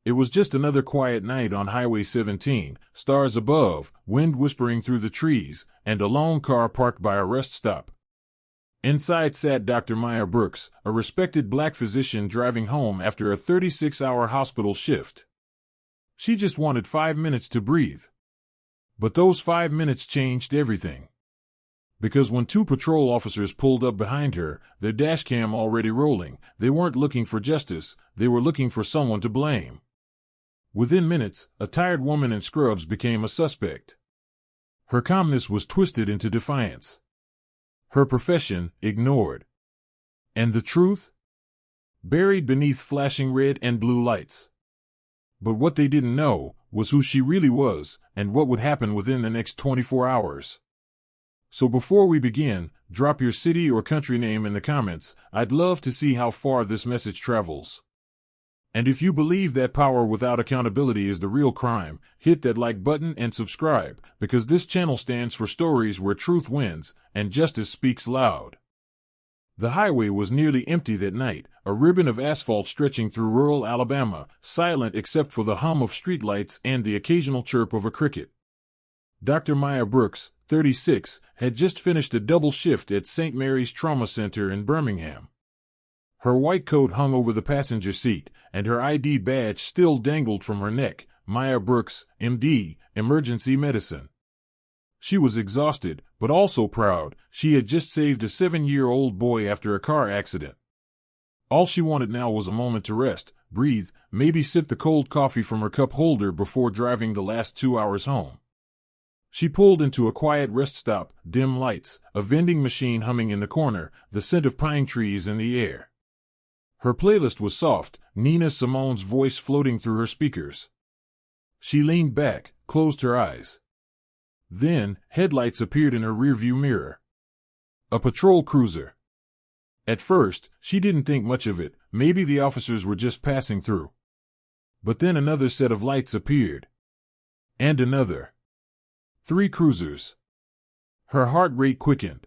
It was just another quiet night on Highway 17, stars above, wind whispering through the trees, and a lone car parked by a rest stop. Inside sat Dr. Maya Brooks, a respected black physician driving home after a 36-hour hospital shift. She just wanted 5 minutes to breathe. But those 5 minutes changed everything. Because when two patrol officers pulled up behind her, their dashcam already rolling, they weren't looking for justice, they were looking for someone to blame. Within minutes, a tired woman in scrubs became a suspect. Her calmness was twisted into defiance. Her profession, ignored. And the truth? Buried beneath flashing red and blue lights. But what they didn't know was who she really was and what would happen within the next 24 hours. So before we begin, drop your city or country name in the comments. I'd love to see how far this message travels. And if you believe that power without accountability is the real crime, hit that like button and subscribe, because this channel stands for stories where truth wins and justice speaks loud. The highway was nearly empty that night, a ribbon of asphalt stretching through rural Alabama, silent except for the hum of streetlights and the occasional chirp of a cricket. Dr. Maya Brooks, 36, had just finished a double shift at St. Mary's Trauma Center in Birmingham. Her white coat hung over the passenger seat, and her ID badge still dangled from her neck. Maya Brooks, MD, Emergency Medicine. She was exhausted, but also proud. She had just saved a 7-year-old boy after a car accident. All she wanted now was a moment to rest, breathe, maybe sip the cold coffee from her cup holder before driving the last 2 hours home. She pulled into a quiet rest stop, dim lights, a vending machine humming in the corner, the scent of pine trees in the air. Her playlist was soft, Nina Simone's voice floating through her speakers. She leaned back, closed her eyes. Then, headlights appeared in her rearview mirror. A patrol cruiser. At first, she didn't think much of it, maybe the officers were just passing through. But then another set of lights appeared. And another. 3 cruisers. Her heart rate quickened.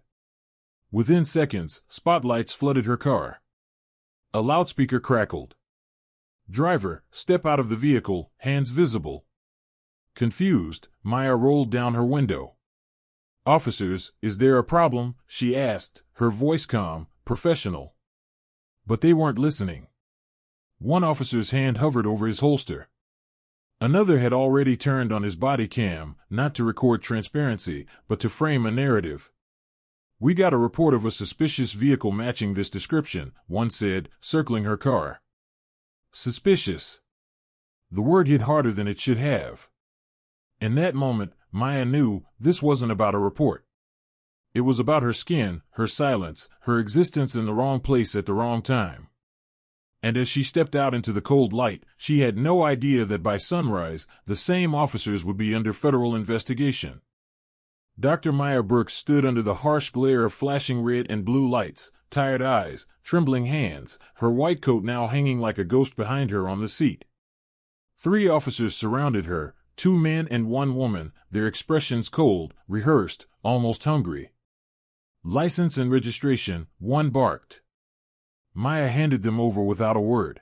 Within seconds, spotlights flooded her car. A loudspeaker crackled. Driver, step out of the vehicle, hands visible. Confused, Maya rolled down her window. Officers, is there a problem? She asked, her voice calm, professional. But they weren't listening. One officer's hand hovered over his holster. Another had already turned on his body cam, not to record transparency, but to frame a narrative. We got a report of a suspicious vehicle matching this description, one said, circling her car. Suspicious. The word hit harder than it should have. In that moment, Maya knew this wasn't about a report. It was about her skin, her silence, her existence in the wrong place at the wrong time. And as she stepped out into the cold light, she had no idea that by sunrise, the same officers would be under federal investigation. Dr. Maya Brooks stood under the harsh glare of flashing red and blue lights, tired eyes, trembling hands, her white coat now hanging like a ghost behind her on the seat. 3 officers surrounded her, 2 men and 1 woman, their expressions cold, rehearsed, almost hungry. License and registration, one barked. Maya handed them over without a word.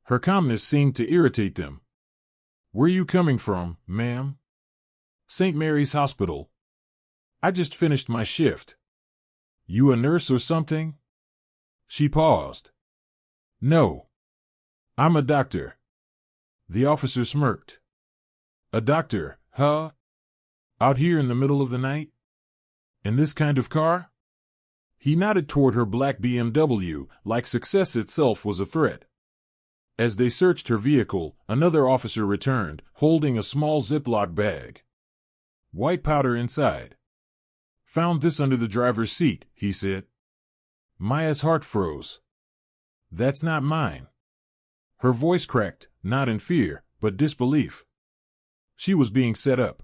Her calmness seemed to irritate them. Where you coming from, ma'am? St. Mary's Hospital. I just finished my shift. You a nurse or something? She paused. No. I'm a doctor. The officer smirked. A doctor, huh? Out here in the middle of the night? In this kind of car? He nodded toward her black BMW, like success itself was a threat. As they searched her vehicle, another officer returned, holding a small Ziploc bag. White powder inside. Found this under the driver's seat, he said. Maya's heart froze. That's not mine. Her voice cracked, not in fear, but disbelief. She was being set up.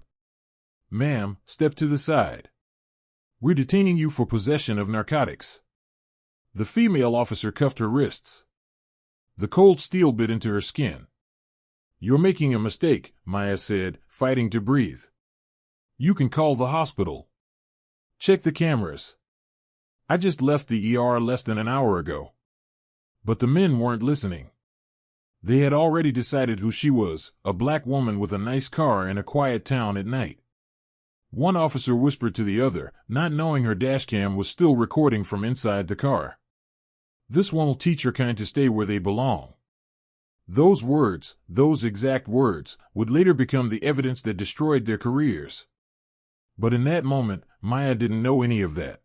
Ma'am, step to the side. We're detaining you for possession of narcotics. The female officer cuffed her wrists. The cold steel bit into her skin. You're making a mistake, Maya said, fighting to breathe. You can call the hospital. Check the cameras. I just left the ER less than an hour ago. But the men weren't listening. They had already decided who she was, a black woman with a nice car in a quiet town at night. One officer whispered to the other, not knowing her dashcam was still recording from inside the car. "This one'll teach her kind to stay where they belong." Those words, those exact words, would later become the evidence that destroyed their careers. But in that moment, Maya didn't know any of that.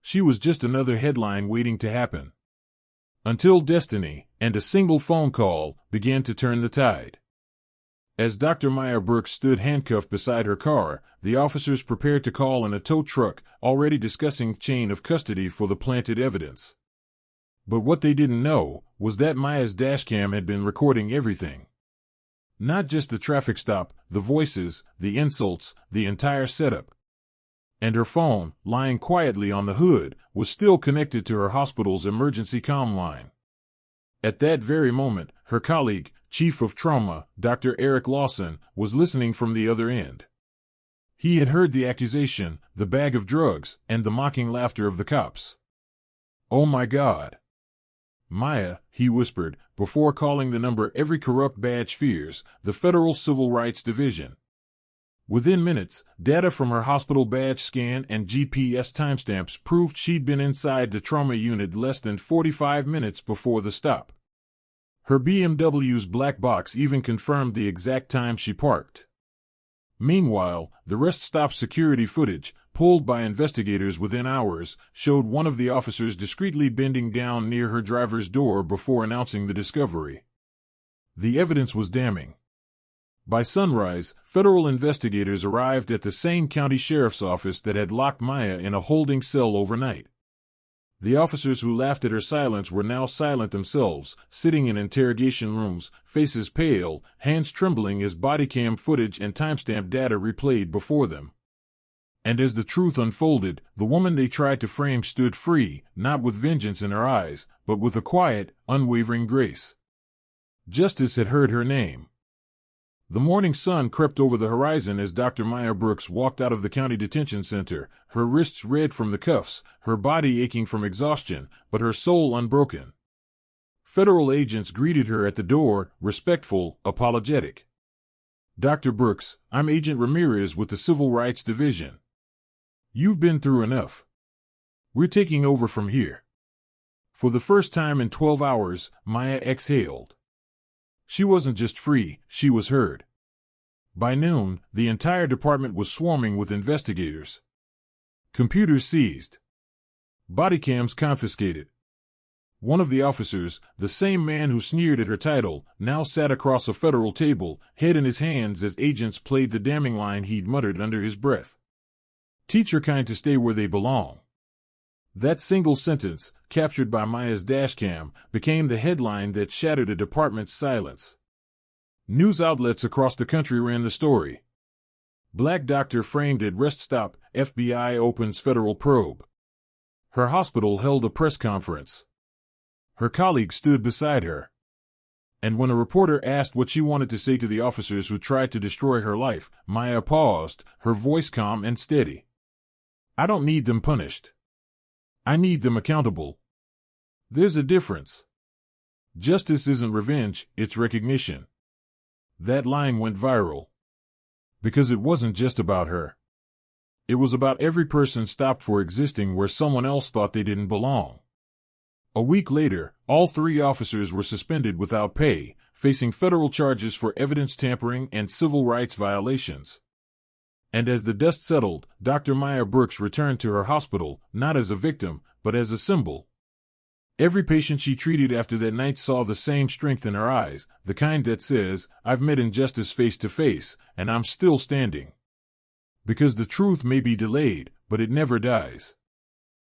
She was just another headline waiting to happen. Until destiny, and a single phone call, began to turn the tide. As Dr. Maya Brooks stood handcuffed beside her car, the officers prepared to call in a tow truck, already discussing chain of custody for the planted evidence. But what they didn't know was that Maya's dashcam had been recording everything. Not just the traffic stop, the voices, the insults, the entire setup. And her phone, lying quietly on the hood, was still connected to her hospital's emergency comm line. At that very moment, her colleague, Chief of Trauma, Dr. Eric Lawson, was listening from the other end. He had heard the accusation, the bag of drugs, and the mocking laughter of the cops. "Oh my God. Maya," he whispered, before calling the number every corrupt badge fears, the Federal Civil Rights Division. Within minutes, data from her hospital badge scan and GPS timestamps proved she'd been inside the trauma unit less than 45 minutes before the stop. Her BMW's black box even confirmed the exact time she parked. Meanwhile, the rest stop security footage, pulled by investigators within hours, showed one of the officers discreetly bending down near her driver's door before announcing the discovery. The evidence was damning. By sunrise, federal investigators arrived at the same county sheriff's office that had locked Maya in a holding cell overnight. The officers who laughed at her silence were now silent themselves, sitting in interrogation rooms, faces pale, hands trembling as bodycam footage and timestamp data replayed before them. And as the truth unfolded, the woman they tried to frame stood free, not with vengeance in her eyes, but with a quiet, unwavering grace. Justice had heard her name. The morning sun crept over the horizon as Dr. Maya Brooks walked out of the county detention center, her wrists red from the cuffs, her body aching from exhaustion, but her soul unbroken. Federal agents greeted her at the door, respectful, apologetic. "Dr. Brooks, I'm Agent Ramirez with the Civil Rights Division. You've been through enough. We're taking over from here." For the first time in 12 hours, Maya exhaled. She wasn't just free, she was heard. By noon, the entire department was swarming with investigators. Computers seized. Bodycams confiscated. One of the officers, the same man who sneered at her title, now sat across a federal table, head in his hands as agents played the damning line he'd muttered under his breath. "Teach her kind to stay where they belong." That single sentence, captured by Maya's dashcam, became the headline that shattered a department's silence. News outlets across the country ran the story. Black doctor framed at rest stop, FBI opens federal probe. Her hospital held a press conference. Her colleague stood beside her. And when a reporter asked what she wanted to say to the officers who tried to destroy her life, Maya paused, her voice calm and steady. "I don't need them punished. I need them accountable. There's a difference. Justice isn't revenge, it's recognition." That line went viral. Because it wasn't just about her. It was about every person stopped for existing where someone else thought they didn't belong. A week later, all 3 officers were suspended without pay, facing federal charges for evidence tampering and civil rights violations. And as the dust settled, Dr. Maya Brooks returned to her hospital, not as a victim, but as a symbol. Every patient she treated after that night saw the same strength in her eyes, the kind that says, "I've met injustice face to face, and I'm still standing." Because the truth may be delayed, but it never dies.